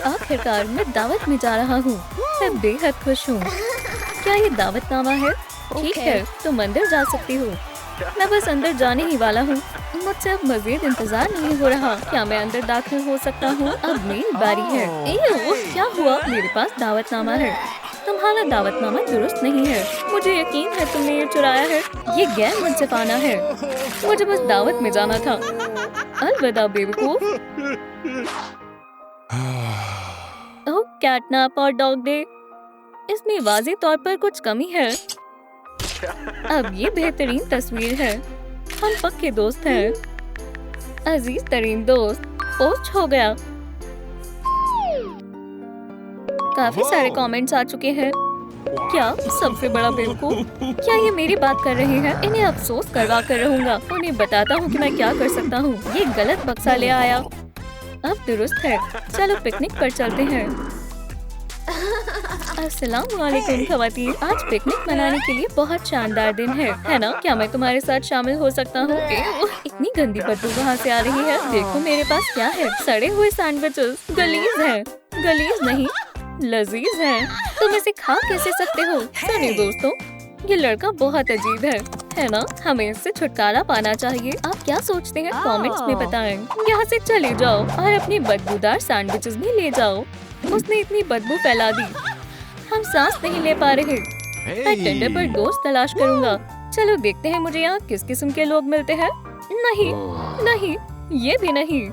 आखिरकार मैं दावत में जा रहा हूँ। मैं बेहद खुश हूँ। क्या ये दावतनामा है? ठीक है, तुम अंदर जा सकती हो। मैं बस अंदर जाने ही वाला हूँ। मुझसे अब मजीद इंतजार नहीं हो रहा। क्या मैं अंदर दाखिल हो सकता हूँ? अब मेरी बारी है। क्या हुआ? मेरे पास दावतनामा है। तुम्हारा दावतनामा दुरुस्त नहीं है। मुझे यकीन है तुमने ये चुराया है। ये गैर मुंसिफाना है। मुझे बस दावत में जाना था। अलविदा बेवकूफ। ओह, कैटनैप और डॉग डे। इसमें वाज़ेह तौर पर कुछ कमी है। अब ये बेहतरीन तस्वीर है। हम पक्के दोस्त हैं। अजीज तरीन दोस्त। पोस्ट हो गया। काफी सारे कमेंट्स आ चुके हैं। क्या सबसे बड़ा बेवकूफ? क्या ये मेरी बात कर रहे हैं? इन्हें अफसोस करवा कर रहूंगा। उन्हें बताता हूँ कि मैं क्या कर सकता हूँ। ये गलत बक्सा ले आया। अब दुरुस्त है। चलो पिकनिक पर चलते हैं। अस्सलाम वालेकुम ख़वातीन। आज पिकनिक मनाने के लिए बहुत शानदार दिन है ना? क्या मैं तुम्हारे साथ शामिल हो सकता हूँ? इतनी गंदी बदबू कहाँ से आ रही है? देखो मेरे पास क्या है। सड़े हुए सैंडविचेस। गलीज है। गलीज नहीं, लजीज है। तुम इसे खा कैसे सकते हो? सुनिए दोस्तों, ये लड़का बहुत अजीब है ना? हमें इससे छुटकारा पाना चाहिए। आप क्या सोचते हैं? कमेंट्स में बताएं। यहाँ से चले जाओ और अपनी बदबूदार सैंडविचेस भी ले जाओ। उसने इतनी बदबू फैला दी, हम सांस नहीं ले पा रहे। मैं टिंडर पर दोस्त तलाश करूंगा। चलो देखते हैं मुझे यहाँ किस किस्म के लोग मिलते हैं। नहीं नहीं, ये भी नहीं।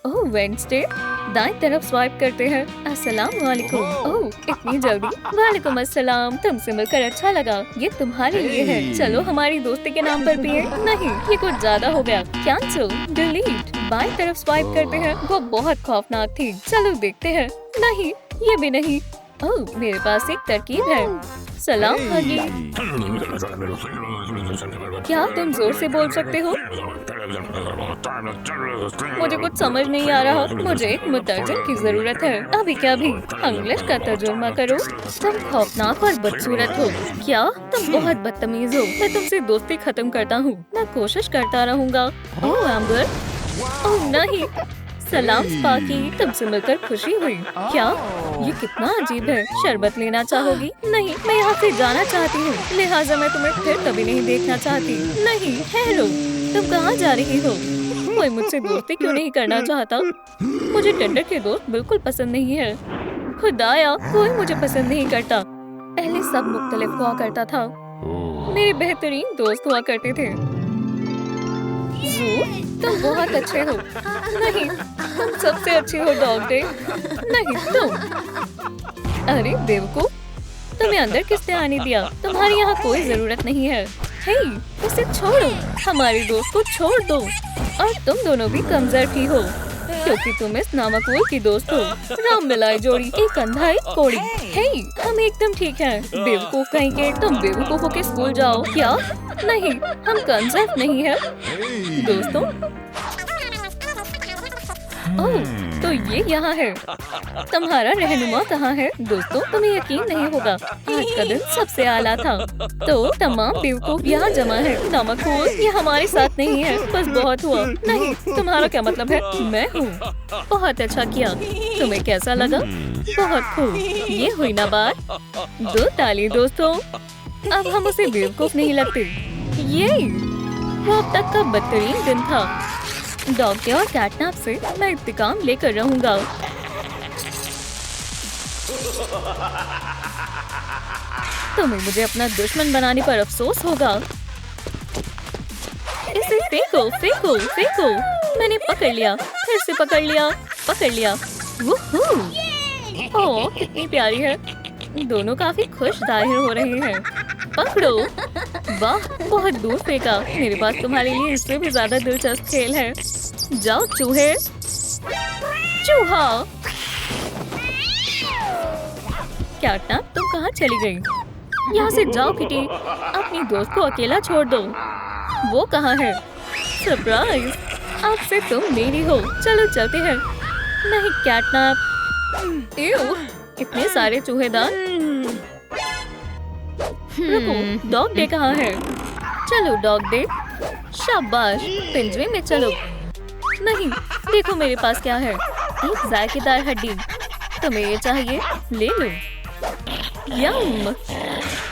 ओह वेडनेसडे। दाएं तरफ स्वाइप करते हैं। अस्सलाम वालेकुम। ओह इतनी जल्दी? वालेकुम अस्सलाम। तुमसे मिलकर अच्छा लगा। ये तुम्हारे लिए है। चलो हमारी दोस्ती के नाम पर पिए। नहीं, ये कुछ ज्यादा हो गया। Cancel, delete. बाएं तरफ स्वाइप करते हैं। वो बहुत खौफनाक थी। चलो देखते हैं। नहीं, ये भी नहीं। ओह मेरे पास एक तरकीब है। सलाम हगी। क्या तुम जोर से बोल सकते हो? मुझे कुछ समझ नहीं आ रहा। मुझे एक मुतरजम की जरूरत है। अभी क्या भी? इंग्लिश का तर्जुमा करो। तुम खौफनाक और बदसूरत हो। क्या? तुम बहुत बदतमीज हो। मैं तुमसे दोस्ती खत्म करता हूँ। मैं कोशिश करता रहूँगा। ओह एम्बर। ओह नहीं। सलाम स्पार्की। तुमसे मिलकर खुशी हुई। क्या? ये कितना अजीब है। शरबत लेना चाहोगी? नहीं, मैं यहाँ से जाना चाहती हूँ। लिहाजा मैं तुम्हें फिर कभी नहीं देखना चाहती। नहीं, ठहरो। तुम कहाँ जा रही हो? कोई मुझसे दोस्ती क्यों नहीं करना चाहता? मुझे टिंडर के दोस्त बिल्कुल पसंद नहीं है। खुदाया, कोई मुझे पसंद नहीं करता। पहले सब मुख्तलिफ हुआ करता था। मेरे बेहतरीन दोस्त हुआ करते थे। तुम बहुत अच्छे हो। नहीं, तुम सबसे अच्छे हो डॉग डे। नहीं तुम। अरे बेवकूफ, तुम्हें अंदर किसने आने दिया? तुम्हारी यहाँ कोई जरूरत नहीं है। हे, उसे छोड़ो। हमारे दोस्त को छोड़ दो। और तुम दोनों भी कमजोर ही हो, क्योंकि तुम इस नामकूल की दोस्त हो। राम मिलाए जोड़ी, एक अंधा एक कोड़ी। हे, हम एकदम ठीक हैं। बेवकूफ कहेंगे। तुम बेवकूफों के स्कूल जाओ। क्या? नहीं, हम कंजर्व नहीं है दोस्तों। ओह, तो ये यहाँ है। तुम्हारा रहनुमा कहाँ है? दोस्तों तुम्हें यकीन नहीं होगा, आज का दिन सबसे आला था। तो तमाम बेवकूफ यहाँ जमा है। नमकखोर, ये हमारे साथ नहीं है। बस बहुत हुआ। नहीं, तुम्हारा क्या मतलब है? मैं हूँ। बहुत अच्छा किया। तुम्हें कैसा लगा? बहुत खूब। ये हुई ना बात। दो ताली दोस्तों। अब हम उसे बेवकूफ नहीं लगते। ये वो अब तक का बदतरीन दिन था। डॉग के और कैटनैप से मैं इंतकाम लेकर रहूंगा। तुम्हें मुझे अपना दुश्मन बनाने पर अफसोस होगा। इसे फेंको, फेंको, फेंको। मैंने पकड़ लिया। फिर से पकड़ लिया। पकड़ लिया। वूहू! ओह, कितनी प्यारी है। दोनों काफी खुश जाहिर हो रहे हैं। पकड़ो। वाह, बहुत दूर फेंका। मेरे पास तुम्हारे लिए इससे भी ज्यादा दिलचस्प खेल है। जाओ चूहे। चूहा। कैटनैप, तुम कहाँ चली गई? यहाँ से जाओ किटी। अपनी दोस्त को अकेला छोड़ दो। वो कहाँ है? सरप्राइज, अब से तुम मेरी हो। चलो चलते हैं। नहीं कैटनैप। एव, इतने सारे चूहेदार। रुको, डॉग डे कहाँ है? चलो डॉग डे। शाबाश, पिंजरे में चलो। नहीं, देखो मेरे पास क्या है। एक जायकेदार हड्डी। तुम्हें ये चाहिए, ले लो। यम,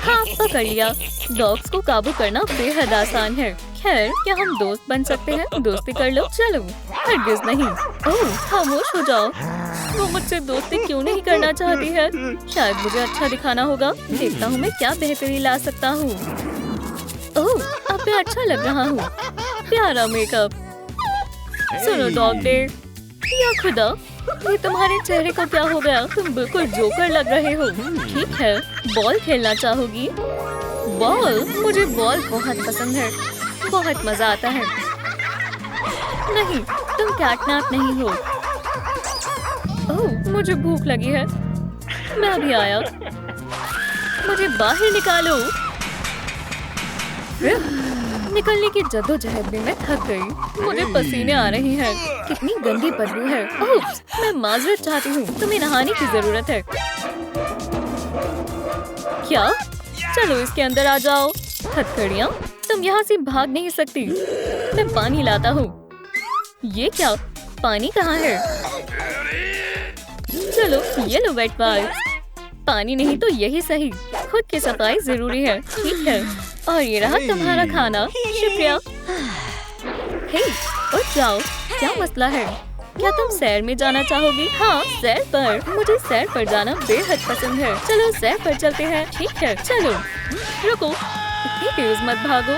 हाँ पकड़ लिया। डॉग्स को काबू करना बेहद आसान है। खैर, क्या हम दोस्त बन सकते हैं? दोस्ती कर लो। चलो। हरगिज नहीं। ओह, खामोश हो जाओ। वो मुझसे दोस्ती क्यों नहीं करना चाहती है? शायद मुझे अच्छा दिखाना होगा। देखता हूँ मैं क्या बेहतरी ला सकता हूँ। ओह, अब मैं अच्छा लग रहा हूँ। प्यारा मेकअप। सुनो डॉग डे, या खुदा, ये तुम्हारे चेहरे को क्या हो गया? तुम बिल्कुल जोकर लग रहे हो। ठीक है, बॉल खेलना चाहोगी? बॉल? मुझे बॉल बहुत पसंद है। बहुत मजा आता है। नहीं, तुम कैटनैप नहीं हो। ओह, मुझे भूख लगी है। मैं अभी आया। मुझे बाहर निकालो। निकलने की जद्दोजहद में मैं थक गई। मुझे पसीने आ रहे हैं। कितनी गंदी बदबू है। ओह, मैं माजरत चाहती हूँ। तुम्हें नहाने की जरूरत है। क्या? चलो इसके अंदर आ जाओ। हथकड़ियाँ, तुम यहाँ से भाग नहीं सकती। मैं पानी लाता हूँ। ये क्या? पानी कहाँ है? चलो, ये लो वेट वाइप्स। पानी नहीं तो यही सही। खुद की सफाई जरूरी है। ठीक है, और ये रहा तुम्हारा खाना। शुक्रिया। हे, उठ जाओ। क्या मसला है? क्या तुम सैर में जाना चाहोगी? हाँ, सैर पर। मुझे सैर पर जाना बेहद पसंद है। चलो सैर पर चलते हैं। ठीक है, चलो। रुको, इतनी तेज मत भागो।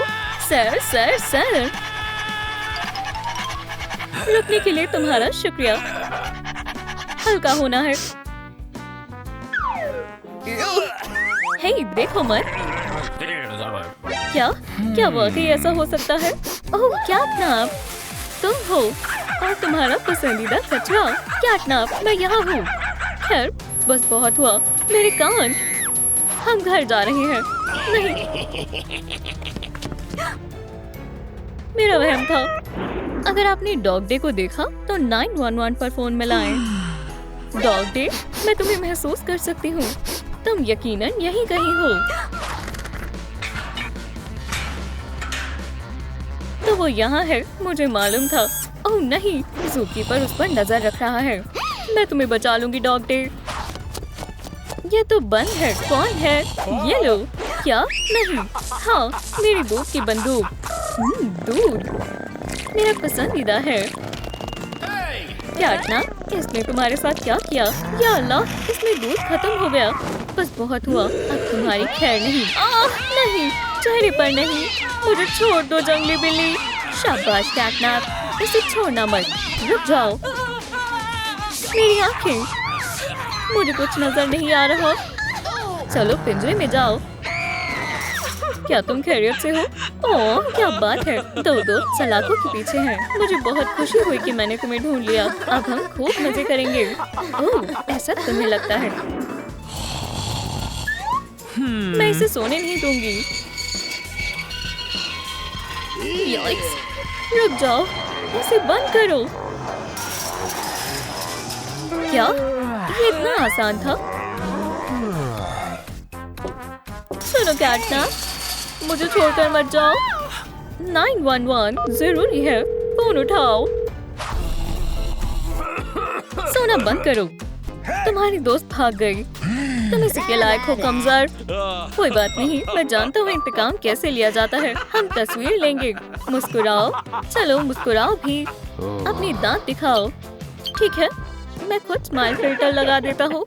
सैर सैर सैर। रुकने के लिए तुम्हारा शुक्रिया। हल्का होना है। हे, देखो मत। क्या? क्या वाकई ऐसा हो सकता है? ओह, कैटनैप, तुम हो। और तुम्हारा पसंदीदा कचरा। कैटनैप, मैं यहाँ हूँ। खैर, बस बहुत हुआ। मेरे कान। हम घर जा रहे हैं। नहीं, मेरा वहम था। अगर आपने डॉग डे को देखा तो 911 पर फोन मिलाएं। डॉग डे, मैं तुम्हें महसूस कर सकती हूँ। तुम यकीनन यहीं कहीं हो। तो वो यहाँ है, मुझे मालूम था। ओह नहीं, ज़ूकीपर उस पर नजर रख रहा है। मैं तुम्हें बचा लूंगी डॉग डे। ये तो बंद है। कौन है? ये लो। क्या? नहीं। हाँ, मेरी दूध की बंदूक। दूध मेरा पसंदीदा है। कैटनैप, इसने तुम्हारे साथ क्या किया? या अल्लाह, इसमें दूध खत्म हो गया। बस बहुत हुआ। अब तुम्हारी खैर नहीं। नहीं, चेहरे पर नहीं। मुझे छोड़ दो जंगली बिल्ली। शाबाश कैटनैप, इसे छोड़ना मत। रुक जाओ। मेरी आंखें, मुझे कुछ नजर नहीं आ रहा। चलो पिंजरे में जाओ। क्या तुम खैरियत से हो? ओह, क्या बात है। दो सलाखों के पीछे हैं। मुझे बहुत खुशी हुई कि मैंने तुम्हें ढूंढ लिया। अब हम खूब मजे करेंगे। ओह, ऐसा तुम्हें लगता है? मैं इसे सोने नहीं दूंगी। यॉइक्स, रुक जाओ। इसे बंद करो। क्या? ये इतना आसान था? सुनो कैटनैप, मुझे छोड़कर मत जाओ। 911 जरूरी है। फोन उठाओ। सोना बंद करो। तुम्हारी दोस्त भाग गई। तुम इसी के लायक हो कमजोर। कोई बात नहीं, मैं जानता हूँ इंतकाम कैसे लिया जाता है। हम तस्वीर लेंगे। मुस्कुराओ। चलो मुस्कुराओ भी। अपनी दांत दिखाओ। ठीक है, मैं खुद स्माइल फिल्टर लगा देता हूँ।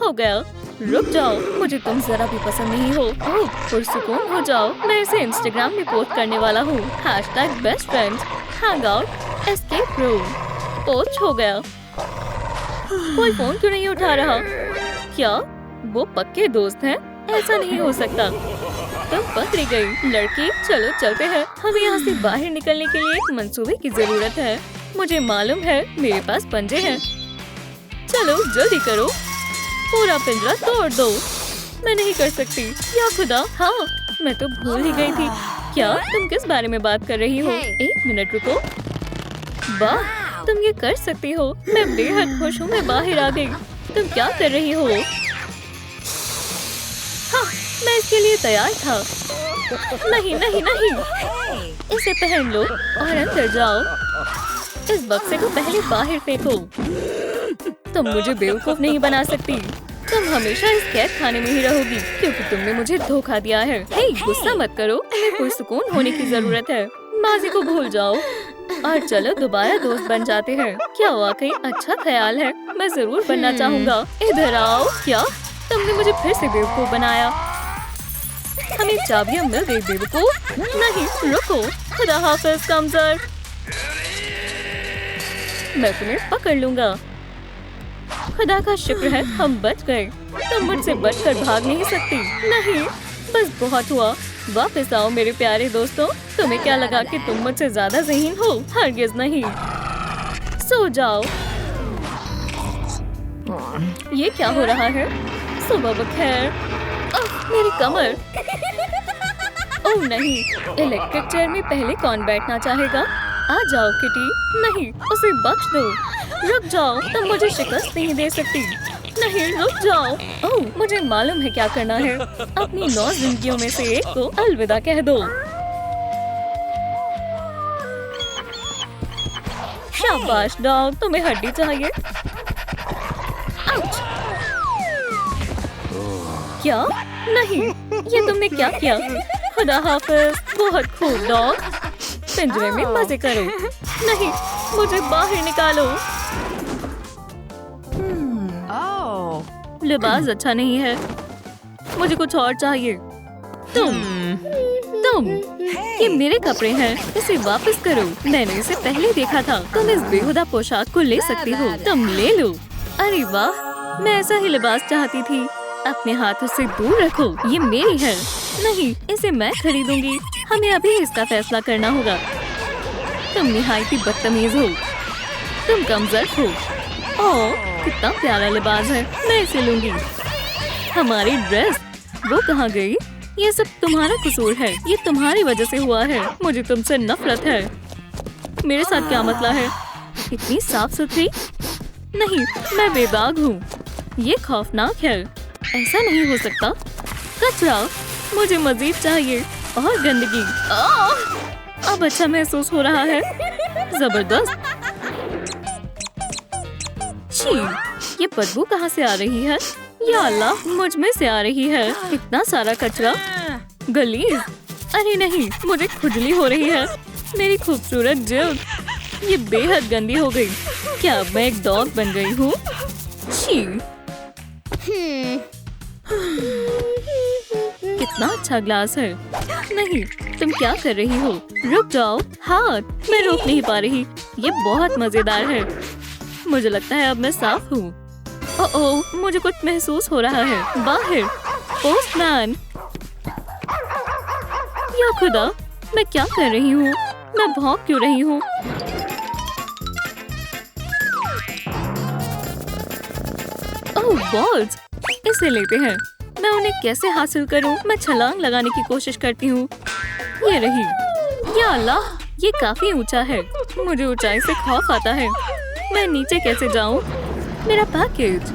हो गया। रुक जाओ, मुझे तुम जरा भी पसंद नहीं हो। ओह, पुरसुकून हो जाओ। मैं इसे इंस्टाग्राम में पोस्ट करने वाला हूँ। #bestfriends hangout escape room। Post हो गया। कोई फोन क्यों नहीं उठा रहा? क्या वो पक्के दोस्त हैं? ऐसा नहीं हो सकता। तुम पकड़ी गई लड़की। चलो चलते हैं। हमें यहाँ से बाहर निकलने के लिए एक मंसूबे की जरूरत है। मुझे मालूम है, मेरे पास पंजे हैं। चलो जल्दी करो। पूरा पिंजरा तोड़ दो। मैं नहीं कर सकती। या खुदा, हाँ, मैं तो भूल ही गई थी। क्या तुम किस बारे में बात कर रही हो? एक मिनट रुको। वाह, तुम ये कर सकती हो। मैं बेहद खुश हूँ। मैं बाहर आ गई। तुम क्या कर रही हो? हाँ, मैं इसके लिए तैयार था। नहीं नहीं नहीं, इसे पहन लो और अंदर जाओ। इस बक्से को पहले बाहर फेंको। तुम मुझे बेवकूफ नहीं बना सकती। तुम हमेशा इस कैद खाने में ही रहोगी क्योंकि तुमने मुझे धोखा दिया है। हे, गुस्सा मत करो, तुम्हें कोई सुकून होने की जरूरत है। माजी को भूल जाओ और चलो दोबारा दोस्त बन जाते हैं। क्या वाकई अच्छा ख्याल है, मैं जरूर बनना चाहूँगा। इधर आओ। क्या तुमने मुझे फिर से बेवकूफ बनाया? हमें चाबियां मिल गई बेवकूफ। नहीं, रुको। खुदा हाफिज कमजोर, मैं तुम्हें पकड़ लूंगा। खुदा का शुक्र है हम बच गए। तुम मुझसे बचकर भाग नहीं सकती। नहीं, बस बहुत हुआ। वापस आओ मेरे प्यारे दोस्तों। तुम्हें क्या लगा कि तुम मुझसे ज्यादा ज़हीन हो? हरगिज़ नहीं। सो जाओ। ये क्या हो रहा है? सुबह बखैर। मेरी कमर। ओह नहीं, इलेक्ट्रिक चेयर में पहले कौन बैठना चाहेगा? आ जाओ किटी। नहीं, उसे बख्श दो। रुक जाओ, तुम मुझे शिकस्त नहीं दे सकती। नहीं, रुक जाओ। ओह, मुझे मालूम है क्या करना है। अपनी 9 जिंदगियों में से एक को अलविदा कह दो। शाबाश डॉग, तुम्हें हड्डी चाहिए। आउच। क्या? नहीं, ये तुमने क्या किया? खुदा हाफिज। बहुत खूब डॉग, पिंजरे में मजे करो। नहीं, मुझे बाहर निकालो। लिबास अच्छा नहीं है, मुझे कुछ और चाहिए। तुम ये मेरे कपड़े हैं, इसे वापस करो। मैंने इसे पहले देखा था। तुम इस बेहुदा पोशाक को ले सकती हो, तुम ले लो। अरे वाह, मैं ऐसा ही लिबास चाहती थी। अपने हाथों से दूर रखो, ये मेरी है। नहीं, इसे मैं खरीदूंगी। हमें अभी इसका फैसला करना होगा। तुम निहायती बदतमीज हो, तुम कमजोर हो। ओह, कितना प्यारा लिबास है, मैं इसे लूंगी। हमारी ड्रेस, वो कहाँ गई? ये सब तुम्हारा कसूर है, ये तुम्हारी वजह से हुआ है। मुझे तुमसे नफरत है। मेरे साथ क्या मसला है? इतनी साफ सुथरी? नहीं, मैं बेदाग हूँ। ये खौफनाक है, ऐसा नहीं हो सकता। कचरा, मुझे मजीद चाहिए और गंदगी। अब अच्छा महसूस हो रहा है। जबरदस्त। छी, ये बदबू कहाँ से आ रही है? या अल्लाह, मुझ में से आ रही है। इतना सारा कचरा, गलीज। अरे नहीं, मुझे खुजली हो रही है। मेरी खूबसूरत जिल्द, ये बेहद गंदी हो गई। क्या अब मैं एक डॉग बन गई हूँ? छी, कितना अच्छा ग्लास है। नहीं, तुम क्या कर रही हो? रुक जाओ। हाथ, मैं रोक नहीं पा रही। ये बहुत मजेदार है। मुझे लगता है अब मैं साफ हूँ। ओह, मुझे कुछ महसूस हो रहा है। बाहर, पोस्टमैन। या खुदा, मैं क्या कर रही हूँ? मैं भौंक क्यों रही हूँ? ओह बॉल्स, इसे लेते हैं। मैं उन्हें कैसे हासिल करूं? मैं छलांग लगाने की कोशिश करती हूँ। ये रही। या अल्लाह, ये काफी ऊंचा है। मुझे ऊंचाई से खौफ आता है। मैं नीचे कैसे जाऊं? मेरा पैकेज।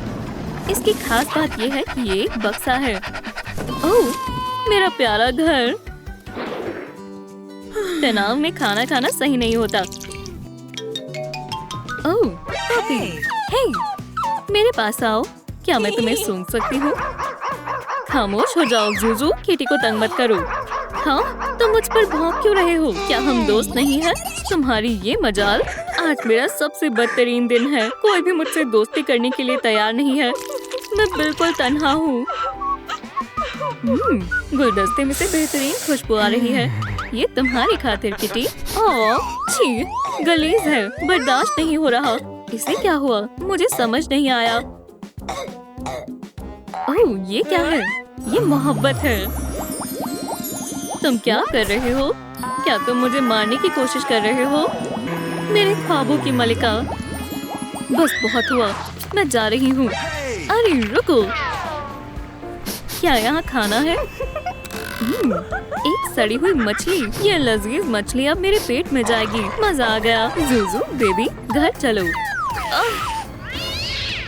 इसकी खास बात यह है कि ये एक बक्सा है। ओह, मेरा प्यारा घर। तनाव में खाना खाना सही नहीं होता। ओह, पापी। हे, मेरे पास आओ। क्या मैं तुम्हें सूंघ सकती हूँ? खामोश हो जाओ जूजू, किटी को तंग मत करो। हाँ, तुम मुझ पर भौंक क्यों रहे हो? क्या हम दोस्त नहीं हैं? तुम्हारी ये मजाल। आज मेरा सबसे बदतरीन दिन है। कोई भी मुझसे दोस्ती करने के लिए तैयार नहीं है। मैं बिल्कुल तन्हा हूँ। गुलदस्ते में से बेहतरीन खुशबू आ रही है। ये तुम्हारी खातिर किटी। ओह, छी, गलीज है, बर्दाश्त नहीं हो रहा। इसे क्या हुआ? मुझे समझ नहीं आया। ओह, ये क्या है? ये मोहब्बत है। तुम क्या कर रहे हो? क्या तुम मुझे मारने की कोशिश कर रहे हो? मेरे ख्वाबों की मलिका। बस बहुत हुआ, मैं जा रही हूँ। अरे रुको, क्या यहाँ खाना है? एक सड़ी हुई मछली। ये लजीज मछली अब मेरे पेट में जाएगी। मजा आ गया। जूजू बेबी, घर चलो।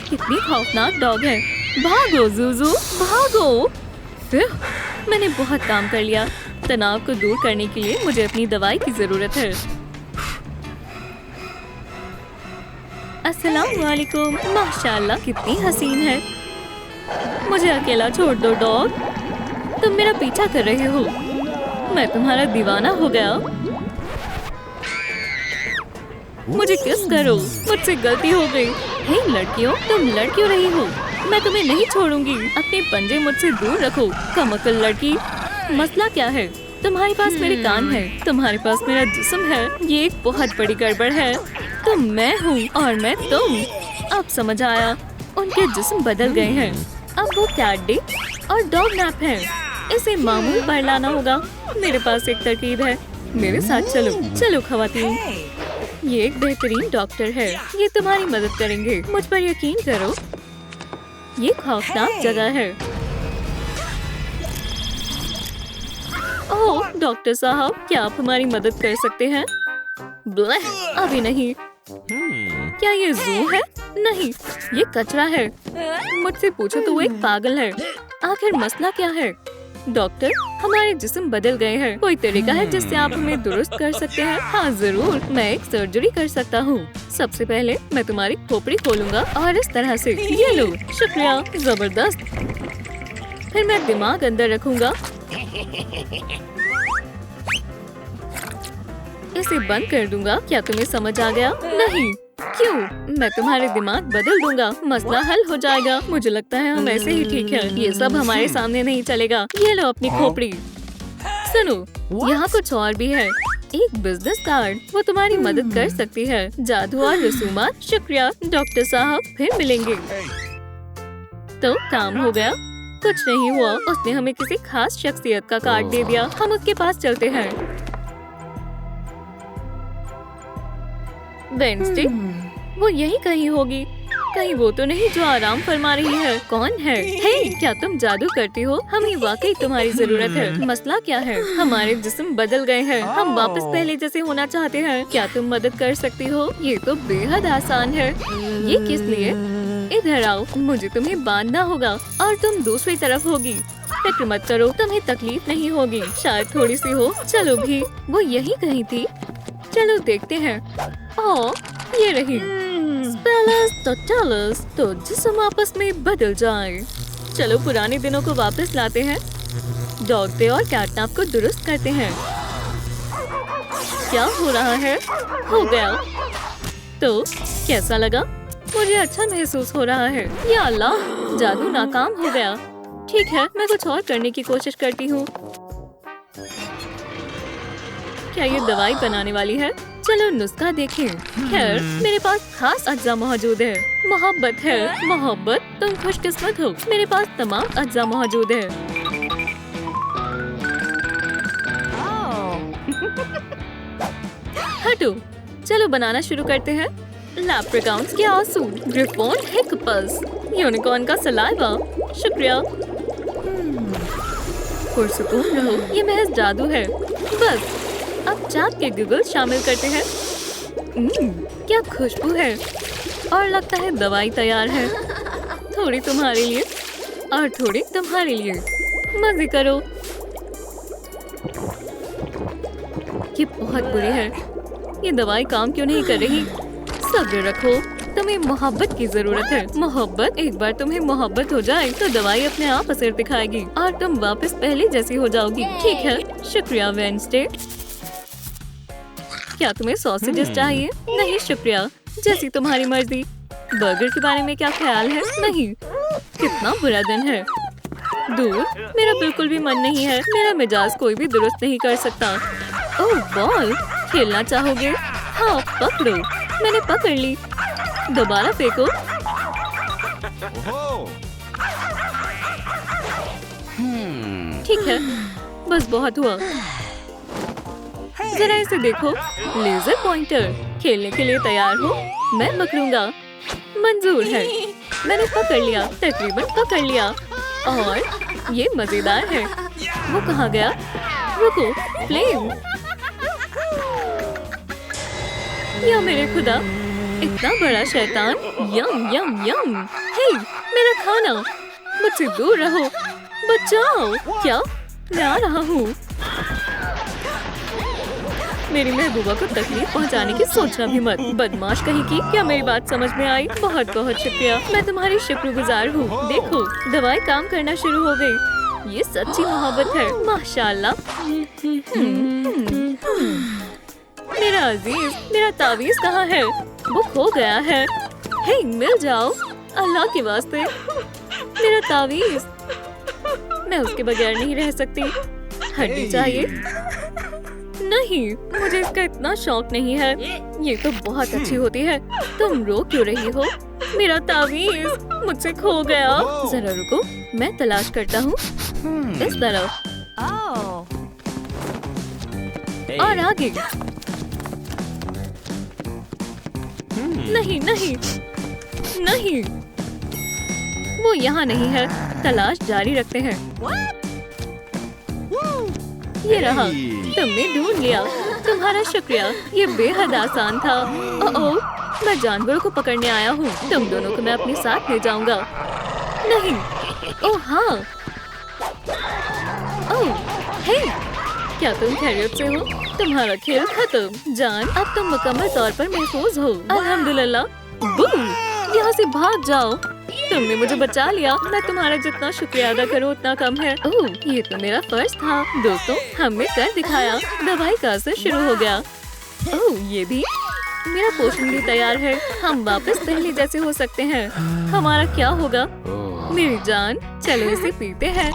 कितनी खौफनाक डॉग है। भागो जूजू, भागो। मैंने बहुत काम कर लिया। तनाव को दूर करने के लिए मुझे अपनी दवाई की जरूरत है। अस्सलाम वालेकुम। माशाल्लाह कितनी हसीन है। मुझे अकेला छोड़ दो डॉग। तुम मेरा पीछा कर रहे हो। मैं तुम्हारा दीवाना हो गया। मुझे किस करो। मुझसे गलती हो गई। हे लड़कियों, तुम लड़ क्यों रही हो? मैं तुम्हें नहीं छोड़ूंगी। अपने पंजे मुझसे दूर रखो। कमअक्ल लड़की। मसला क्या है? तुम्हारे पास मेरे कान है, तुम्हारे पास मेरा जिस्म है। ये एक बहुत बड़ी गड़बड़ है। तुम मैं हूँ और मैं तुम। अब समझ आया। उनके जिस्म बदल गए हैं। अब वो कैट डे और डॉग नैप है। इसे मामूल पर लाना होगा। मेरे पास एक तरकीब है। मेरे साथ चलो। चलो खवातीन। ये एक बेहतरीन डॉक्टर है। ये तुम्हारी मदद करेंगे। मुझ पर यकीन करो। ये खौफनाक जगह है। ओह डॉक्टर साहब, क्या आप हमारी मदद कर सकते हैं? ब्लह, अभी नहीं। क्या ये जू है? नहीं, ये कचरा है। मुझसे पूछो तो वो एक पागल है। आखिर मसला क्या है? डॉक्टर, हमारे जिस्म बदल गए हैं। कोई तरीका है जिससे आप हमें दुरुस्त कर सकते हैं? हाँ जरूर, मैं एक सर्जरी कर सकता हूँ। सबसे पहले मैं तुम्हारी खोपड़ी खोलूंगा और इस तरह से। ये लो। शुक्रिया, जबरदस्त। फिर मैं दिमाग अंदर रखूंगा। इसे बंद कर दूंगा। क्या तुम्हें समझ आ गया? नहीं। क्यों? मैं तुम्हारे दिमाग बदल दूंगा। मसला हल हो जाएगा। मुझे लगता है हम ऐसे ही ठीक है। ये सब हमारे सामने नहीं चलेगा। ये लो अपनी खोपड़ी। सुनो, यहाँ कुछ और भी है। एक बिजनेस कार्ड। वो तुम्हारी मदद कर सकती है। जादू और रसूमात। शुक्रिया डॉक्टर साहब, फिर मिलेंगे। तो काम हो गया? कुछ नहीं हुआ। उसने हमें किसी खास शख्सियत का कार्ड दे दिया। हम उसके पास चलते हैं। वेडनेसडे, वो यही कहीं होगी। कहीं वो तो नहीं जो आराम फरमा रही है? कौन है? हे, क्या तुम जादू करती हो? हमें वाकई तुम्हारी जरूरत है। मसला क्या है? हमारे जिस्म बदल गए हैं। हम वापस पहले जैसे होना चाहते हैं। क्या तुम मदद कर सकती हो? ये तो बेहद आसान है। ये किस लिए? इधर आओ। मुझे तुम्हें बांधना होगा और तुम दूसरी तरफ होगी। फिक्र मत करो, तुम्हें तकलीफ नहीं होगी। शायद थोड़ी सी हो। चलो भी, वो यही कहीं थी। चलो देखते हैं। ओह, ये रही। स्पेलस टोटलस, तो जिस्म आपस में बदल जाए। चलो पुराने दिनों को वापस लाते हैं। डॉग डे और कैटनैप को दुरुस्त करते हैं। क्या हो रहा है? हो गया। तो कैसा लगा? मुझे अच्छा महसूस हो रहा है। या अल्लाह, जादू नाकाम हो गया। ठीक है, मैं कुछ और करने की कोशिश करती हूँ। क्या ये दवाई बनाने वाली है? चलो नुस्खा देखें। खैर, मेरे पास खास अज्जा मौजूद है। मोहब्बत है। मोहब्बत, तुम खुशकिस्मत हो। मेरे पास तमाम अज्जा मौजूद है। हटो, चलो बनाना शुरू करते हैं। लैप्रिकॉन्स के आंसू, ग्रिफोन हिकपस, यूनिकॉर्न का सलाइवा। शुक्रिया। पुरसुकून रहो। ये महज जादू है। बस अब चाक के गिगल शामिल करते हैं। क्या खुशबू है। और लगता है दवाई तैयार है। थोड़ी तुम्हारे लिए और थोड़ी तुम्हारे लिए। मजे करो। ये बहुत बुरी है। ये दवाई काम क्यों नहीं कर रही? सब्र रखो, तुम्हें मोहब्बत की जरूरत है। मोहब्बत, एक बार तुम्हें मोहब्बत हो जाए तो दवाई अपने आप असर दिखाएगी और तुम वापस पहले जैसी हो जाओगी। ठीक है, शुक्रिया वेडनेसडे। क्या तुम्हें सॉसेजेस चाहिए? नहीं शुक्रिया, जैसी तुम्हारी मर्जी। बर्गर के बारे में क्या ख्याल है? नहीं। कितना बुरा दिन है। दूर, मेरा बिल्कुल भी मन नहीं है। मेरा मिजाज कोई भी दुरुस्त नहीं कर सकता। ओह बॉल, खेलना चाहोगे? हाँ पकड़ो। मैंने पकड़ ली। दोबारा फेंको। ठीक है, बस बहुत हुआ। जरा इसे देखो। Laser pointer. खेलने के लिए तैयार हो? मैं पकड़ूंगा। मंजूर है। मैंने पकड़ लिया, तकरीबन पकड़ लिया। और ये मजेदार है। वो कहाँ गया? रुको, फ्लेम। या मेरे खुदा, इतना बड़ा शैतान। यम यम यम। हे, मेरा खाना। मुझसे दूर रहो। बचाओ। क्या? मैं आ रहा हूँ। मेरी महबूबा को तकलीफ पहुंचाने की सोचना भी मत। बदमाश कहीं की। क्या मेरी बात समझ में आई? बहुत बहुत शुक्रिया, मैं तुम्हारी शुक्रगुजार हूँ। देखो दवाई काम करना शुरू हो गई। ये सच्ची मोहब्बत है, माशाल्लाह। मेरा अजीज, मेरा तावीज़ कहाँ है? वो खो गया है। हे, मिल जाओ अल्लाह के वास्ते। मेरा तावीज़, मैं उसके बगैर नहीं रह सकती। हड्डी चाहिए? नहीं, मुझे इसका इतना शौक नहीं है। ये तो बहुत अच्छी होती है। तुम रो क्यों रही हो? मेरा तावीज़ मुझसे खो गया। जरा रुको, मैं तलाश करता हूँ। इस तरफ और आगे। नहीं नहीं नहीं, वो यहाँ नहीं है। तलाश जारी रखते हैं। ये रहा, तुमने ढूंढ लिया। तुम्हारा शुक्रिया, ये बेहद आसान था। ओह, मैं जानवरों को पकड़ने आया हूँ। तुम दोनों को मैं अपने साथ ले जाऊंगा। नहीं, ओह हाँ। ओह, हे, क्या तुम खैरियत से हो? तुम्हारा खेल खत्म। जान, अब तुम मुकम्मल तौर पर महफूज हो। अल्हम्दुलिल्लाह। बू, यहाँ से भाग जाओ। तुमने मुझे बचा लिया। मैं तुम्हारा जितना शुक्रिया अदा करूँ उतना कम है। ओह, ये तो मेरा फर्ज था। दोस्तों, हमने कर दिखाया। दवाई का असर शुरू हो गया। ओह, ये भी। मेरा पोषण भी तैयार है। हम वापस पहले जैसे हो सकते हैं। हमारा क्या होगा? मेरी जान, चलो इसे पीते हैं।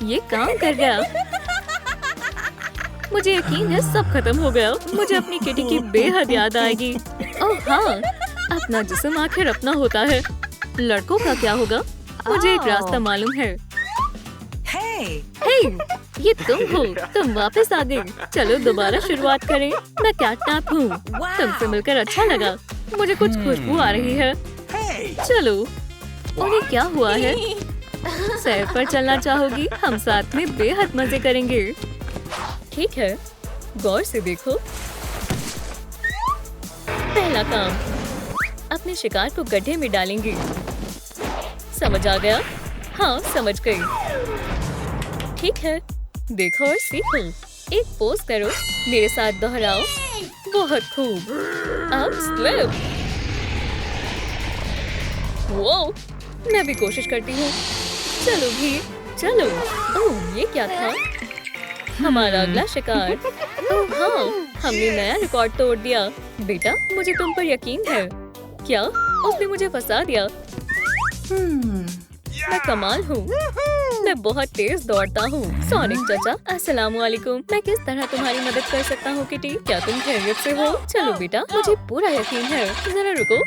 ये काम कर गया। मुझे यकीन है सब खत्म हो गया। मुझे अपनी किटी की बेहद याद आएगी। ओह हाँ, अपना जिस्म आखिर अपना होता है। लड़कों का क्या होगा? मुझे एक रास्ता मालूम है। हे, ये तुम हो। तुम वापस आ गई। चलो दोबारा शुरुआत करें। मैं कैटनैप हूँ। तुमसे मिलकर अच्छा लगा। मुझे कुछ खुशबू आ रही है। चलो, उन्हें क्या हुआ है? सैर पर चलना चाहोगी? हम साथ में बेहद मजे करेंगे। ठीक है, गौर से देखो। पहला काम, अपने शिकार को गड्ढे में डालेंगे। समझ आ गया? हाँ, समझ गई। ठीक है, देखो और सीखो। एक पोज करो, मेरे साथ दोहराओ। बहुत खूब। अब स्लिप। वो, मैं भी कोशिश करती हूँ। चलो भी, चलो। ओह, ये क्या था? हमारा अगला शिकार। ओह हाँ, हमने नया रिकॉर्ड तोड़ दिया। बेटा, मुझे तुम पर यकीन है। क्या? उसने मुझे फंसा दिया। मैं कमाल हूँ। मैं बहुत तेज दौड़ता हूँ। सोनिक चाचा, अस्सलाम वालेकुम। मैं किस तरह तुम्हारी मदद कर सकता हूँ किटी? क्या तुम खैरियत से हो? चलो बेटा, मुझे पूरा यकीन है। जरा रुको,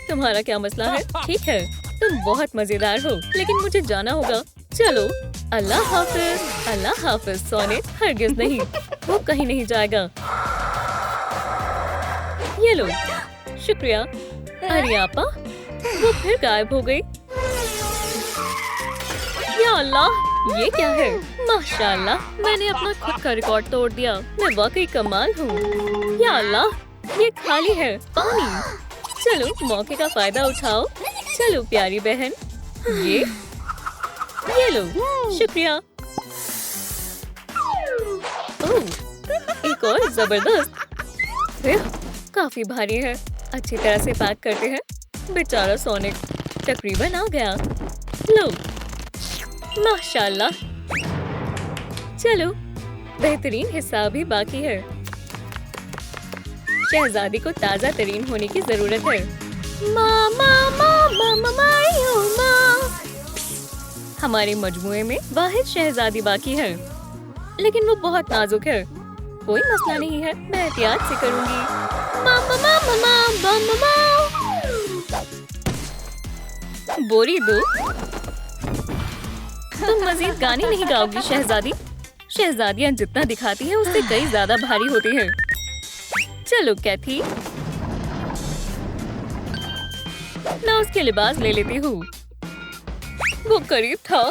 तुम्हारा क्या मसला है? ठीक है, तुम बहुत मजेदार हो, लेकिन मुझे जाना होगा। चलो, अल्लाह हाफिज। अल्लाह हाफिज सोनिक। हरगिज नहीं, वो कहीं नहीं जाएगा। ये लो, शुक्रिया। अरे आपा, वो फिर गायब हो गई। या अल्लाह, ये क्या है? माशाल्लाह, मैंने अपना खुद का रिकॉर्ड तोड़ दिया। मैं वाकई कमाल हूँ। या अल्लाह, ये खाली है पानी। चलो, मौके का फायदा उठाओ। चलो प्यारी बहन, ये लो, शुक्रिया। ओह, एक और जबरदस्त। काफी भारी है। अच्छी तरह से पैक करते हैं। बेचारा सोनिक तकरीबन आ गया। लो, माशाल्लाह। चलो, बेहतरीन हिस्सा अभी बाकी है। शहजादी को ताजा तरीन होने की जरूरत है। मामा मामा मामा हमारे मजमुए में वाहिद शहजादी बाकी है, लेकिन वो बहुत नाजुक है। कोई मसला नहीं है, मैं एहतियात से करूंगी। मामा मामा मामा मामा बोरी दो। तुम मजीद गाने नहीं गाओगी शहजादी। शहजादियाँ जितना दिखाती है उससे कई ज्यादा भारी होती है। चलो कैथी, मैं उसके लिबास ले लेती हूँ। वो करीब था।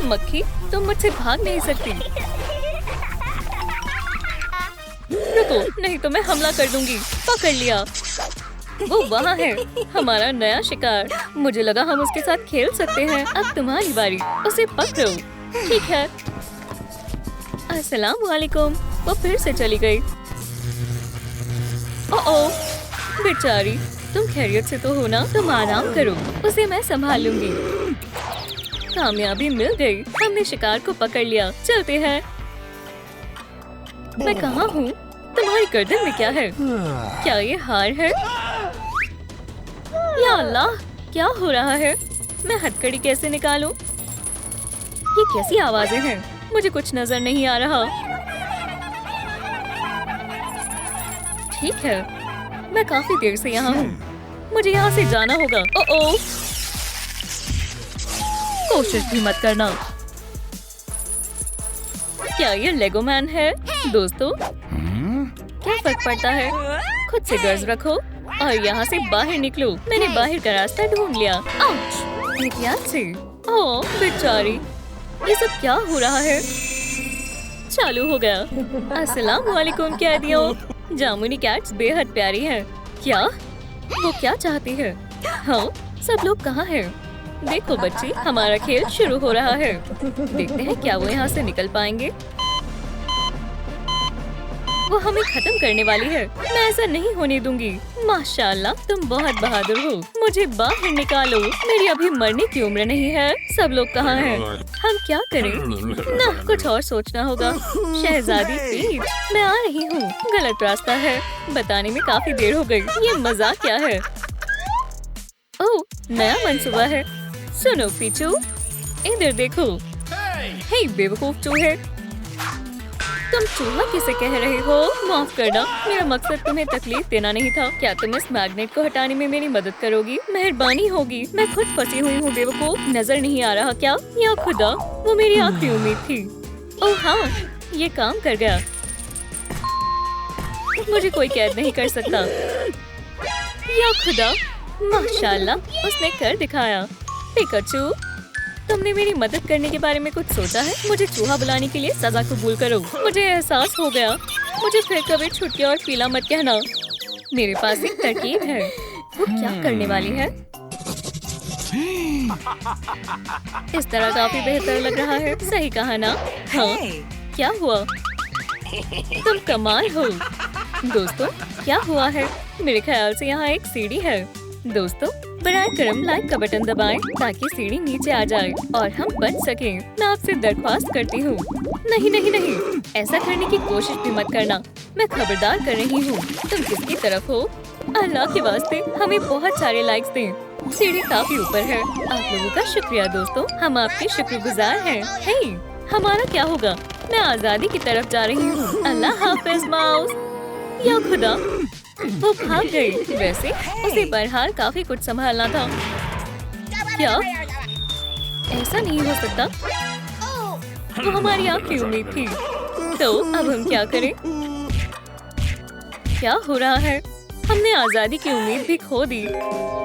मक्खी, तुम मुझसे भाग नहीं सकती। रुको, नहीं तो मैं हमला कर दूंगी। पकड़ लिया। वो वहाँ है, हमारा नया शिकार। मुझे लगा हम उसके साथ खेल सकते हैं। अब तुम्हारी बारी, उसे पकड़ो। ठीक है। अस्सलाम वालेकुम। वो फिर से चली गई। ओह बेचारी, तुम खैरियत से तो हो ना? तुम आराम करो, उसे मैं संभाल लूंगी। कामयाबी मिल गई, हमने शिकार को पकड़ लिया। चलते हैं। मैं कहाँ हूँ? तुम्हारी गर्दन में क्या है? क्या ये हार है? या अल्लाह, क्या हो रहा है? मैं हथकड़ी कैसे निकालूं? ये कैसी आवाजें हैं? मुझे कुछ नजर नहीं आ रहा। ठीक है, मैं काफी देर से यहाँ हूँ। मुझे यहाँ से जाना होगा। ओह, कोशिश भी मत करना। क्या ये लेगो मैन है? दोस्तों, क्या फर्क पड़ता है? खुद से गर्ज रखो और यहाँ से बाहर निकलो। मैंने बाहर का रास्ता ढूंढ लिया। आउच! एहतियात से। ओह बेचारी, ये सब क्या हो रहा है? चालू हो गया। अस्सलाम वालेकुम कैदियों। जामुनी कैट्स बेहद प्यारी हैं। क्या? वो क्या चाहती है? हाँ, सब लोग कहाँ हैं? देखो बच्ची, हमारा खेल शुरू हो रहा है। देखते हैं क्या वो यहाँ से निकल पाएंगे। वो हमें खत्म करने वाली है। मैं ऐसा नहीं होने दूंगी। माशाल्लाह, तुम बहुत बहादुर हो। मुझे बाहर निकालो, मेरी अभी मरने की उम्र नहीं है। सब लोग कहाँ हैं? हम क्या करें? ना, कुछ और सोचना होगा। शहजादी पीच, मैं आ रही हूँ। गलत रास्ता है, बताने में काफी देर हो गई। ये मजाक क्या है? ओह, नया मंसूबा है। सुनो पीचू, इधर देखो। हे बेवकूफ चूहे, तुम चूहा किसे कह रहे हो? माफ करना, मेरा मकसद तुम्हें तकलीफ देना नहीं था। क्या तुम इस मैग्नेट को हटाने में मेरी मदद करोगी? मेहरबानी होगी। मैं खुद फंसी हुई हूँ बेवकूफ। नजर नहीं आ रहा क्या? या खुदा, वो मेरी आखिरी उम्मीद थी। ओह हाँ, ये काम कर गया। मुझे कोई कैद नहीं कर सकता। या खुदा, माशाल्लाह, उसने कर दिखाया। पिकाचू, तुमने मेरी मदद करने के बारे में कुछ सोचा है? मुझे चूहा बुलाने के लिए सजा कबूल करो। मुझे एहसास हो गया। मुझे फिर कभी छुटकी और पीला मत कहना। मेरे पास एक तरकीब है। वो क्या करने वाली है? इस तरह काफी बेहतर लग रहा है। सही कहा ना? हाँ, क्या हुआ? तुम कमाल हो। दोस्तों, क्या हुआ है? मेरे ख्याल से यहाँ एक सीढ़ी है। दोस्तों, बराए करम लाइक का बटन दबाएं ताकि सीढ़ी नीचे आ जाए और हम बच सकें। मैं आपसे दरख्वास्त करती हूँ। नहीं नहीं नहीं, ऐसा करने की कोशिश भी मत करना। मैं खबरदार कर रही हूँ। तुम किसकी तरफ हो? अल्लाह के वास्ते हमें बहुत सारे लाइक्स दें। सीढ़ी काफी ऊपर है। आप लोगों का शुक्रिया दोस्तों, हम आपके शुक्रगुजार हैं। हे, हमारा क्या होगा? मैं आजादी की तरफ जा रही हूँ। अल्लाह हाफिज माउस। या खुदा, वो भाग गई। वैसे उसे बहरहाल काफी कुछ संभालना था। क्या? ऐसा नहीं हो सकता। वो हमारी आखिरी उम्मीद थी। तो अब हम क्या करें? क्या हो रहा है? हमने आजादी की उम्मीद भी खो दी।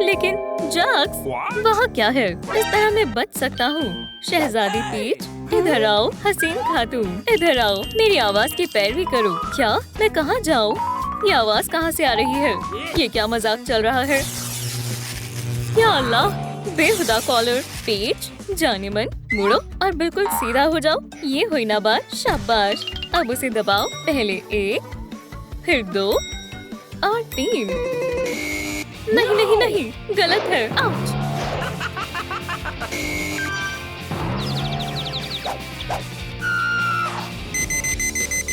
लेकिन जक्स, वहाँ क्या है? इस तरह मैं बच सकता हूँ। शहजादी पीच, इधर आओ। हसीन खातून, इधर आओ। मेरी आवाज की पैरवी करो। क्या? मैं कहाँ जाऊँ? ये आवाज कहाँ से आ रही है? ये क्या मजाक चल रहा है? या अल्लाह, बेहुदा कॉलर। पीच, जाने मन, मुड़ो और बिल्कुल सीधा हो जाओ। ये हुई ना बात। शाबाश। अब उसे दबाओ। पहले 1, फिर 2 और 3। नहीं नहीं नहीं, गलत है। आउच!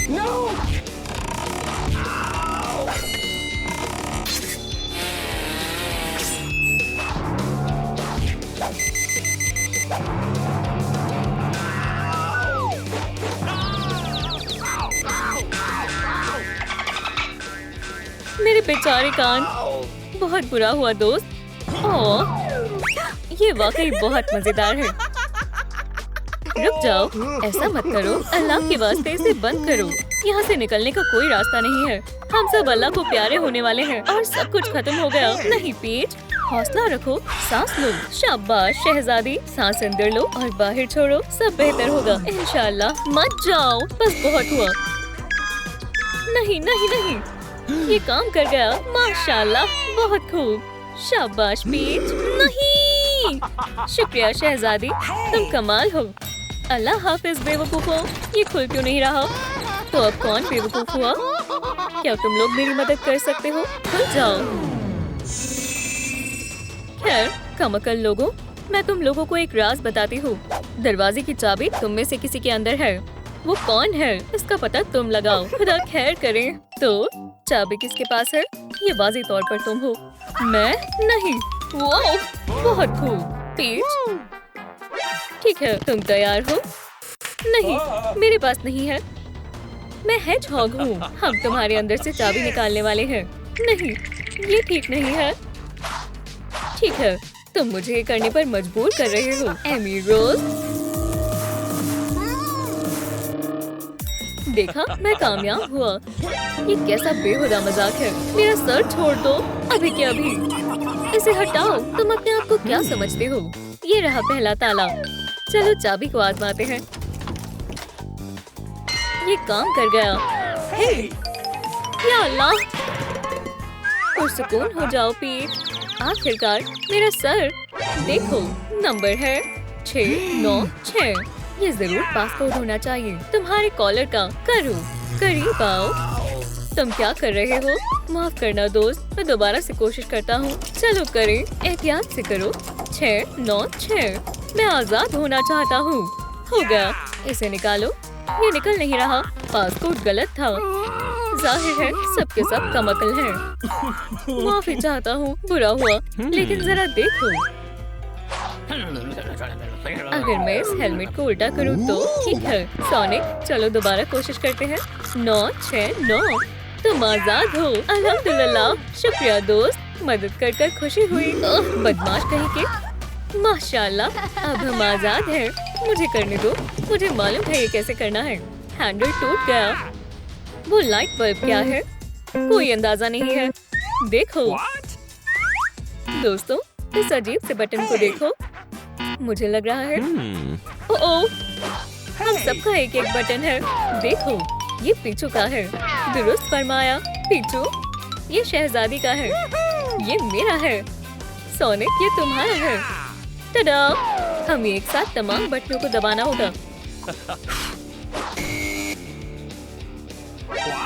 No! मेरे बेचारे कान। बहुत बुरा हुआ दोस्त। ओह, ये वाकई बहुत मजेदार है। रुक जाओ, ऐसा मत करो। अल्लाह के वास्ते इसे बंद करो। यहाँ से निकलने का कोई रास्ता नहीं है। हम सब अल्लाह को प्यारे होने वाले हैं और सब कुछ खत्म हो गया। नहीं पीच, हौसला रखो। सांस लो। शाबाश शहजादी, सांस अंदर लो और बाहर छोड़ो। सब बेहतर होगा इंशाल्लाह। मत जाओ, बस बहुत हुआ। नहीं नहीं नहीं, ये काम कर गया। माशाल्लाह, बहुत खूब। शाबाश पीच। नहीं, शुक्रिया शहजादी, तुम कमाल हो। अल्लाह हाफिज बेवकूफों, ये खुल क्यों नहीं रहा? तो अब कौन बेवकूफ हुआ? क्या तुम लोग मेरी मदद कर सकते हो? खुल जाओ। खैर, कमअकल लोगों, मैं तुम लोगों को एक राज बताती हूँ। दरवाजे की चाबी तुम में से किसी के अंदर है। वो कौन है, इसका पता तुम लगाओ। खुदा खैर करे। तो चाबी किसके पास है? ये वाज़ी तौर पर तुम हो। मैं नहीं। वो बहुत खूब। पीच, ठीक है, तुम तैयार हो? नहीं, मेरे पास नहीं है। मैं हेजहॉग हूँ। हम तुम्हारे अंदर से चाबी निकालने वाले हैं। नहीं, ये ठीक नहीं है। ठीक है, तुम मुझे ये करने पर मजबूर कर रहे हो। एमी रोज, देखा, मैं कामयाब हुआ। ये कैसा बेहुदा मजाक है। मेरा सर छोड़ दो, अभी के अभी। इसे हटाओ। तुम अपने आप को क्या समझते हो? ये रहा पहला ताला। चलो चाबी को आजमाते हैं। ये काम कर गया। हे, या अल्लाह, पुरसुकून हो जाओ पीठ। आखिरकार मेरा सर। देखो, नंबर है 696। ये जरूर पासपोर्ट होना चाहिए। तुम्हारे कॉलर का। करो, करीब आओ। तुम क्या कर रहे हो? माफ करना दोस्त, मैं दोबारा से कोशिश करता हूँ। चलो करें, एहतियात से करो। 696। मैं आजाद होना चाहता हूँ। हो गया, इसे निकालो। ये निकल नहीं रहा। पासपोर्ट गलत था। जाहिर है सबके सब कमअकल हैं। माफी चाहता हूँ, बुरा हुआ। लेकिन जरा देखो, अगर मैं इस हेलमेट को उल्टा करूँ तो ठीक है। सोनिक, चलो दोबारा कोशिश करते हैं। 969। तुम आजाद हो। अल्हम्दुलिल्लाह, शुक्रिया दोस्त, मदद कर खुशी हुई। बदमाश कहीं के। माशाल्लाह, अब हम आजाद हैं। मुझे करने दो, मुझे मालूम है ये कैसे करना है। हैंडल टूट गया। वो लाइट बल्ब क्या है? कोई अंदाजा नहीं है। देखो दोस्तों, इस अजीब से बटन को देखो। मुझे लग रहा है ओह, हम सबका एक एक बटन है। देखो, ये पीछू का है। दुरुस्त फरमाया पीछू। ये शहजादी का है। ये मेरा है। सोनिक, ये तुम्हारा है। टडा! हमें एक साथ तमाम बटनों को दबाना होगा।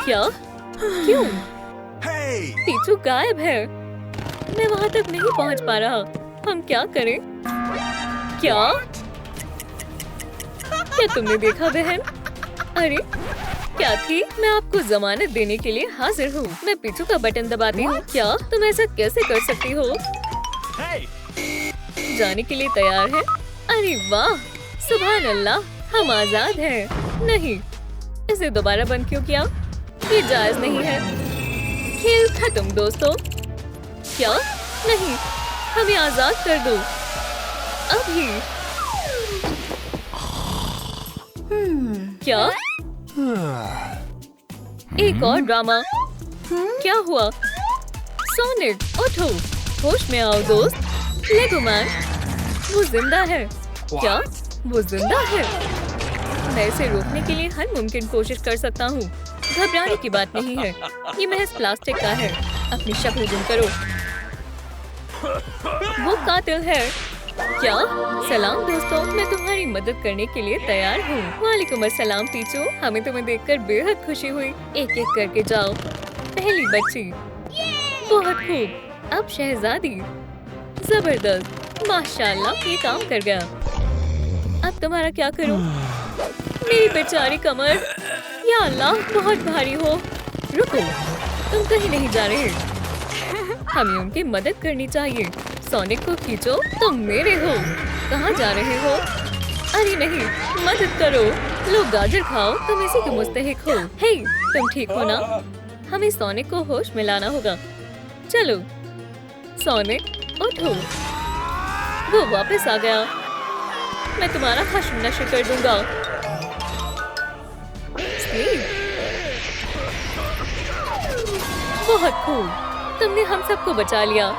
क्या? क्यों? पीछू गायब है। मैं वहाँ तक नहीं पहुँच पा रहा। हम क्या करें? क्या तुमने देखा बहन? अरे क्या थी? मैं आपको जमानत देने के लिए हाजिर हूँ। मैं पीछू का बटन दबाती हूँ। क्या तुम ऐसा कैसे कर सकती हो? जाने के लिए तैयार है? अरे वाह, सुभान अल्लाह, हम आजाद हैं। नहीं, इसे दोबारा बंद क्यों किया? ये जायज नहीं है। खेल खत्म दोस्तों। क्या? नहीं, हमें आजाद कर दो अभी। क्या? एक और ड्रामा। क्या हुआ? सोनिक, उठो, होश में आओ दोस्त। लेगोमैन, वो जिंदा है। क्या? वो जिंदा है? मैं इसे रोकने के लिए हर मुमकिन कोशिश कर सकता हूँ। घबराने की बात नहीं है। ये महज प्लास्टिक का है। अपनी शक्ल गुम करो। वो कातिल है। क्या? सलाम दोस्तों, मैं तुम्हारी मदद करने के लिए तैयार हूँ। वालेकुम अस्सलाम पीछू, हमें तुम्हें देखकर बेहद खुशी हुई। एक एक करके जाओ। पहली बच्ची, बहुत खूब। अब शहजादी, जबरदस्त, माशाल्लाह, ये काम कर गया। अब तुम्हारा क्या करूँ? मेरी बेचारी कमर, या अल्लाह, बहुत भारी हो। रुको, तुम कहीं नहीं जा रहे। हमें उनकी मदद करनी चाहिए। सोनिक को खींचो, तुम मेरे हो। कहाँ जा रहे हो? अरे नहीं, मदद करो। लो गाजर खाओ, तुम इसी के मुस्तहिक हो। हे, तुम ठीक हो ना? हमें सोनिक को होश में लाना होगा। चलो सोनिक, उठो। वो वापस आ गया। मैं तुम्हारा खश्म नशर कर दूंगा। बहुत खूब, तुमने हम सबको बचा लिया।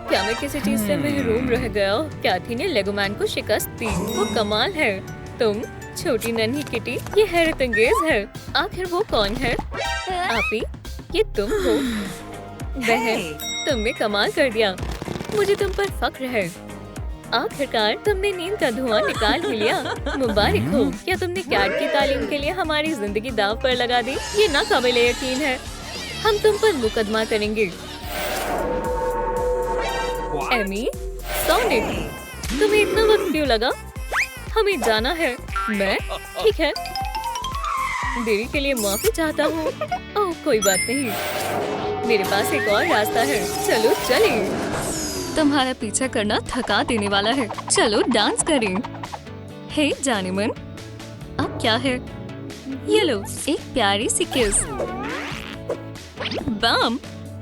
क्या मैं किसी चीज से महरूम रह गया? कैथी ने लेगोमैन को शिकस्त दी। वो कमाल है। तुम छोटी नन्ही किटी, ये हैरत अंगेज है। आखिर वो कौन है? आपी, ये तुम हो? बहन, तुमने कमाल कर दिया। मुझे तुम पर फख्र है। आखिरकार तुमने नींद का धुआं निकाल ही लिया। मुबारक हो। क्या तुमने कैट की तालीम के लिए हमारी जिंदगी दांव पर लगा दी? ये नाकाबिले यकीन है। हम तुम पर मुकदमा करेंगे। एमी, सोनिक, तुम्हें इतना वक्त क्यों लगा? हमें जाना है। मैं? ठीक है। देरी के लिए माफी चाहता हूँ। ओह, कोई बात नहीं। मेरे पास एक और रास्ता है। चलो चलें। तुम्हारा पीछा करना थका देने वाला है। चलो डांस करें। हे जानेमन, अब क्या है? ये लो, एक प्यारी सी किस। बम,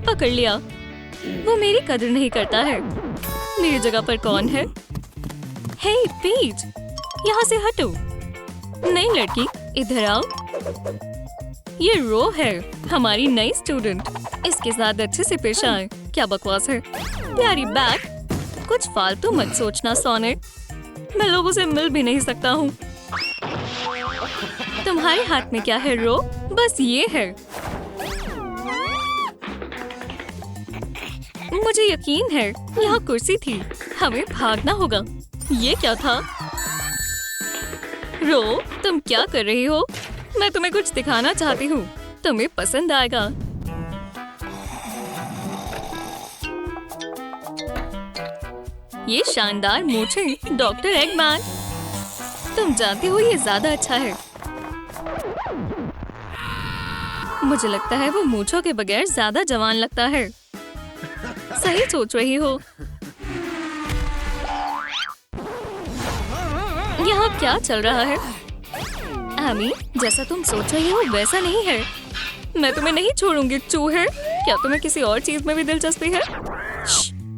पकड़ लिया। वो मेरी कदर नहीं करता है। मेरी जगह पर कौन है? हे पीच, यहाँ से हटो। नई लड़की, इधर आओ। ये रो है, हमारी नई स्टूडेंट। इसके साथ अच्छे से पेश आए। क्या बकवास है। प्यारी बैग, कुछ फालतू मत सोचना सोनिक। मैं लोगों से मिल भी नहीं सकता हूँ। तुम्हारे हाथ में क्या है रो? बस ये है। मुझे यकीन है यहाँ कुर्सी थी। हमें भागना होगा। ये क्या था? रो, तुम क्या कर रही हो? मैं तुम्हें कुछ दिखाना चाहती हूँ। तुम्हें पसंद आएगा। ये शानदार मूंछें, डॉक्टर एगमैन। तुम जानते हो ये ज्यादा अच्छा है। मुझे लगता है वो मूंछों के बगैर ज्यादा जवान लगता है। सही सोच रही हो। यहाँ क्या चल रहा है? एमी, जैसा तुम सोच रही हो वैसा नहीं है। मैं तुम्हें नहीं छोड़ूंगी चूहे। क्या तुम्हें किसी और चीज में भी दिलचस्पी है?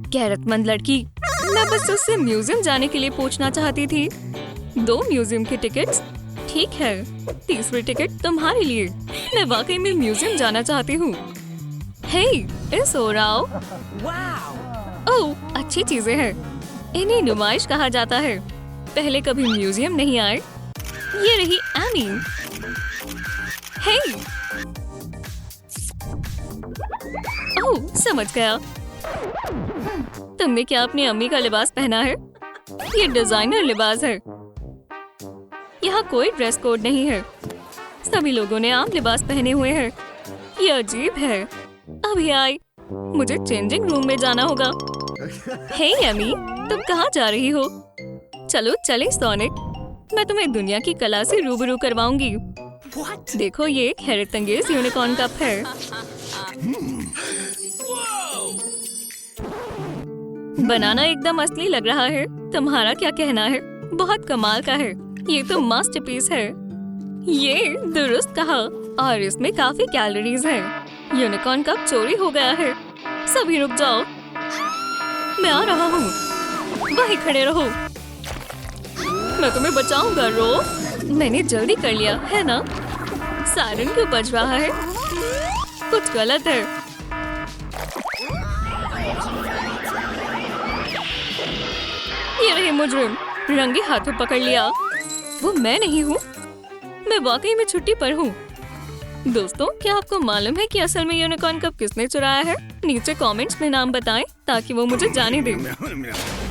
गैरतमंद लड़की। मैं बस उससे म्यूजियम जाने के लिए पूछना चाहती थी। 2 म्यूजियम की टिकट्स। ठीक है, तीसरी टिकट तुम्हारे लिए। मैं वाकई में म्यूजियम जाना चाहती हूँ। हे, इस ओर आओ। ओह, अच्छी चीजें हैं। इन्हें नुमाइश कहा जाता है। पहले कभी म्यूजियम नहीं आए। ये रही एमी। हे, ओह, समझ गया। तुमने क्या अपनी अम्मी का लिबास पहना है? ये डिजाइनर लिबास है। यहाँ कोई ड्रेस कोड नहीं है। सभी लोगों ने आम लिबास पहने हुए हैं। ये अजीब है। अभी आई। मुझे चेंजिंग रूम में जाना होगा। हे एमी, तुम कहाँ जा रही हो? चलो चले सोनिक। मैं तुम्हें दुनिया की कला से रूबरू करवाऊंगी। देखो, ये एक हैरतअंगेज यूनिकॉर्न कप है। बनाना एकदम असली लग रहा है। तुम्हारा क्या कहना है? बहुत कमाल का है। ये तो मास्टरपीस है। ये दुरुस्त कहा। और इसमें काफी कैलोरीज है। यूनिकॉर्न कप चोरी हो गया है। सभी रुक जाओ। मैं आ रहा हूँ। वहीं खड़े रहो। मैं तुम्हें बचाऊंगा रो। मैंने जल्दी कर लिया है ना? सायरन क्यों बज रहा है? कुछ गलत है। ये रहे मुजरिम। रंगे हाथों पकड़ लिया। वो मैं नहीं हूँ। मैं वाकई में छुट्टी पर हूँ। दोस्तों, क्या आपको मालूम है कि असल में यूनिकॉर्न कप किसने चुराया है? नीचे कमेंट्स में नाम बताएं ताकि वो मुझे जाने दे।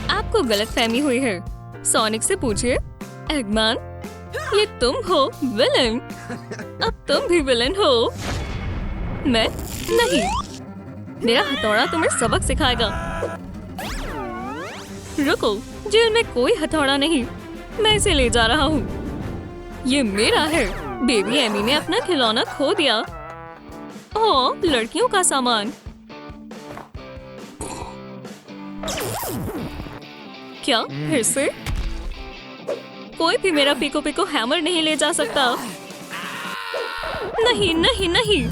आपको गलतफहमी हुई है। सोनिक से पूछिए। एगमैन, ये तुम हो विलन। अब तुम भी विलन हो। मैं नहीं। मेरा हथौड़ा तुम्हें सबक सिखाएगा। रुको, जेल में कोई हथौड़ा नहीं। मैं इसे ले जा रहा हूँ। ये मेरा है। बेबी एमी ने अपना खिलौना खो दिया। ओह, लड़कियों का सामान। क्या फिर से? कोई भी मेरा पिको पिको हैमर नहीं ले जा सकता। नहीं नहीं नहीं।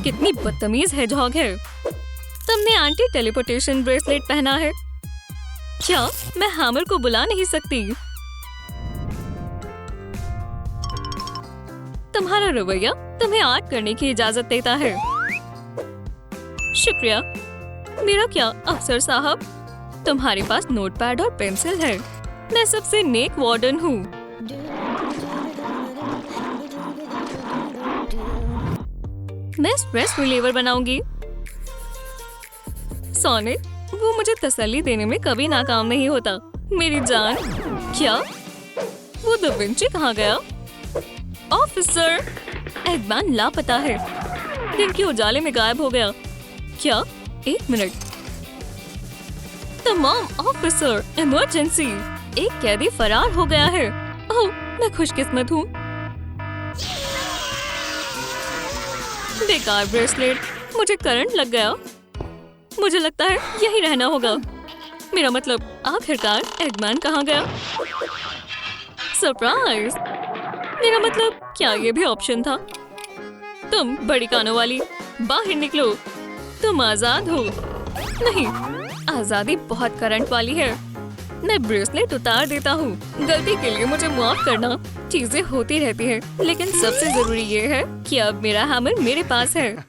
कितनी बदतमीज हेजहॉग है। तुमने एंटी टेलीपोर्टेशन ब्रेसलेट पहना है। क्या मैं हैमर को बुला नहीं सकती? तुम्हारा रवैया तुम्हें आर्ट करने की इजाजत देता है। शुक्रिया। मेरा क्या अफसर साहब, तुम्हारे पास नोटपैड और पेंसिल है। मैं सबसे नेक वार्डन हूँ। मैं स्ट्रेस रिलीवर बनाऊंगी। सोनिक, वो मुझे तसल्ली देने में कभी नाकाम नहीं होता। मेरी जान, क्या वो दा विंची कहाँ गया? ऑफिसर, एगमैन लापता है। दिन के उजाले में गायब हो गया। क्या? 1 मिनट। तमाम ऑफिसर, इमरजेंसी! एक कैदी फरार हो गया है। ओह, मैं खुशकिस्मत हूँ। बेकार ब्रेसलेट, मुझे करंट लग गया। मुझे लगता है यही रहना होगा। मेरा मतलब, आखिरकार एगमैन कहाँ गया? सरप्राइज! मेरा मतलब, क्या ये भी ऑप्शन था? तुम बड़ी कानों वाली, बाहर निकलो। तुम आजाद हो। नहीं, आजादी बहुत करंट वाली है। मैं ब्रेसलेट उतार देता हूँ। गलती के लिए मुझे माफ करना। चीजें होती रहती हैं, लेकिन सबसे जरूरी ये है कि अब मेरा हैमर मेरे पास है।